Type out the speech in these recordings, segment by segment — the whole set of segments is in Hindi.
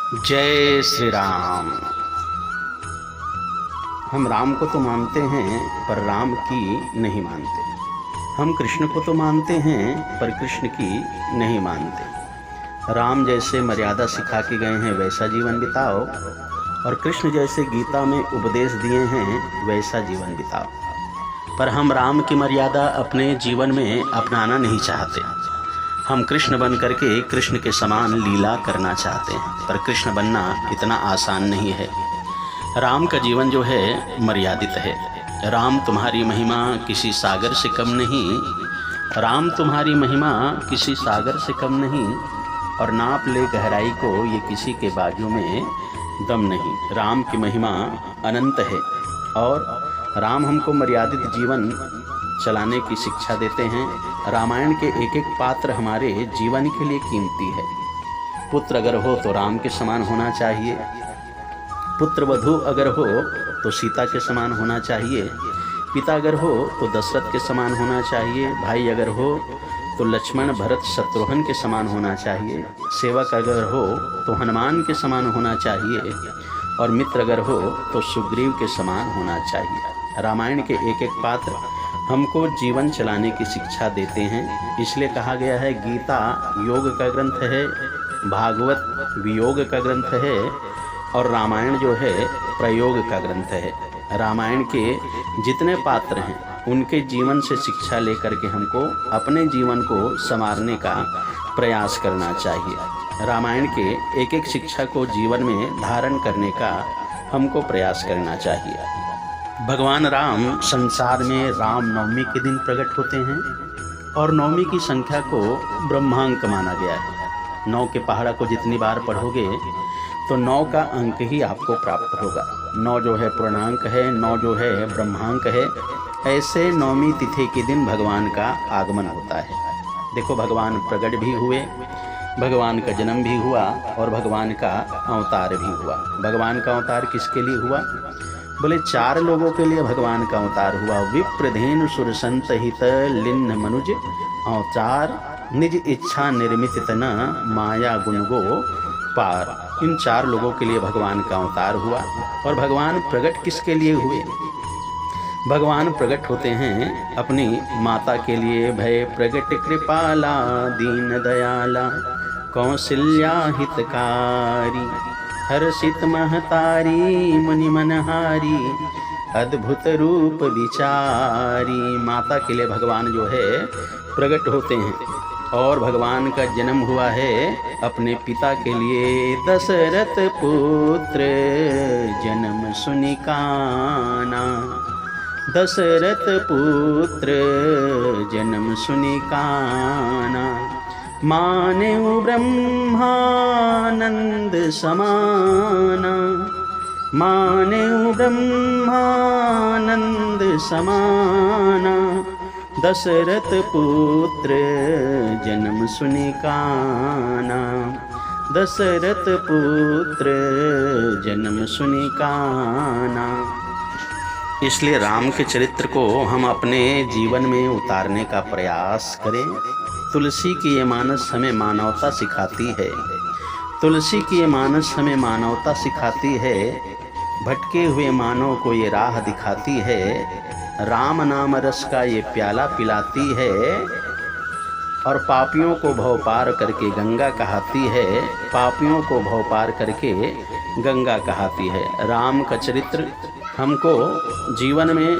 जय श्री राम। हम राम को तो मानते हैं पर राम की नहीं मानते। हम कृष्ण को तो मानते हैं पर कृष्ण की नहीं मानते। राम जैसे मर्यादा सिखा के गए हैं वैसा जीवन बिताओ, और कृष्ण जैसे गीता में उपदेश दिए हैं वैसा जीवन बिताओ। पर हम राम की मर्यादा अपने जीवन में अपनाना नहीं चाहते। हम कृष्ण बन करके कृष्ण के समान लीला करना चाहते हैं, पर कृष्ण बनना इतना आसान नहीं है। राम का जीवन जो है मर्यादित है। राम तुम्हारी महिमा किसी सागर से कम नहीं। राम तुम्हारी महिमा किसी सागर से कम नहीं, और नाप ले गहराई को ये किसी के बाजू में दम नहीं। राम की महिमा अनंत है, और राम हमको मर्यादित जीवन चलाने की शिक्षा देते हैं। रामायण के एक एक पात्र हमारे जीवन के लिए कीमती है। पुत्र अगर हो तो राम के समान होना चाहिए। पुत्र वधू अगर हो तो सीता के समान होना चाहिए। पिता अगर हो तो दशरथ के समान होना चाहिए। भाई अगर हो तो लक्ष्मण भरत शत्रुघ्न के समान होना चाहिए। सेवक अगर हो तो हनुमान के समान होना चाहिए, और मित्र अगर हो तो सुग्रीव के समान होना चाहिए। रामायण के एक एक पात्र हमको जीवन चलाने की शिक्षा देते हैं। इसलिए कहा गया है गीता योग का ग्रंथ है, भागवत वियोग का ग्रंथ है, और रामायण जो है प्रयोग का ग्रंथ है। रामायण के जितने पात्र हैं उनके जीवन से शिक्षा लेकर के हमको अपने जीवन को संवारने का प्रयास करना चाहिए। रामायण के एक एक शिक्षा को जीवन में धारण करने का हमको प्रयास करना चाहिए। भगवान राम संसार में राम नवमी के दिन प्रकट होते हैं, और नवमी की संख्या को ब्रह्मांक माना गया है। 9 के पहाड़ा को जितनी बार पढ़ोगे तो 9 का अंक ही आपको प्राप्त होगा। 9 जो है पूर्णांक है, 9 जो है ब्रह्मांक है। ऐसे नवमी तिथि के दिन भगवान का आगमन होता है। देखो, भगवान प्रकट भी हुए, भगवान का जन्म भी हुआ, और भगवान का अवतार भी हुआ। भगवान का अवतार किसके लिए हुआ? बोले 4 लोगों के लिए भगवान का अवतार हुआ। विप्रधेनु सुर संत हित लिन्न मनुज अवतार, निज इच्छा निर्मित तना माया गुण गो पार। इन 4 लोगों के लिए भगवान का अवतार हुआ। और भगवान प्रकट किसके लिए हुए? भगवान प्रकट होते हैं अपनी माता के लिए। भय प्रकट कृपाला दीन दयाला, कौशल्या हितकारी, हर्षित महतारी मुनि मनहारी, अद्भुत रूप विचारी। माता के लिए भगवान जो है प्रकट होते हैं। और भगवान का जन्म हुआ है अपने पिता के लिए। दशरथ पुत्र जन्म सुनि काना, दशरथ पुत्र जन्म सुनि काना, मानेउ ब्रह्मानंद समाना, मानेउ ब्रह्मानंद समाना, दशरथ पुत्र जन्म सुनि काना, दशरथ पुत्र जन्म सुनि काना। इसलिए राम के चरित्र को हम अपने जीवन में उतारने का प्रयास करें। तुलसी की ये मानस हमें मानवता सिखाती है। तुलसी की ये मानस हमें मानवता सिखाती है। भटके हुए मानव को ये राह दिखाती है। राम नाम रस का ये प्याला पिलाती है, और पापियों को भव पार करके गंगा कहाती है। पापियों को भव पार करके गंगा कहाती है। राम का चरित्र हमको जीवन में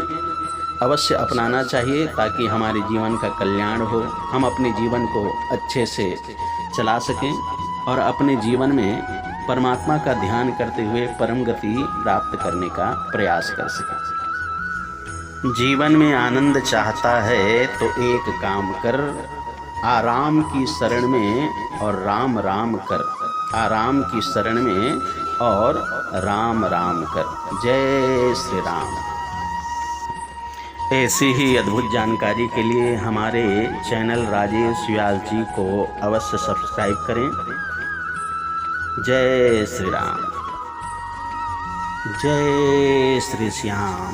अवश्य अपनाना चाहिए, ताकि हमारे जीवन का कल्याण हो, हम अपने जीवन को अच्छे से चला सकें, और अपने जीवन में परमात्मा का ध्यान करते हुए परम गति प्राप्त करने का प्रयास कर सकें। जीवन में आनंद चाहता है तो एक काम कर, आराम की शरण में और राम राम कर। आराम की शरण में और राम राम कर। जय श्री राम। ऐसी ही अद्भुत जानकारी के लिए हमारे चैनल राजेश व्यास जी को अवश्य सब्सक्राइब करें। जय श्री राम। जय श्री श्याम।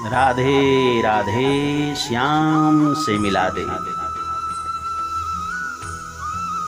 राधे राधे श्याम से मिला दे।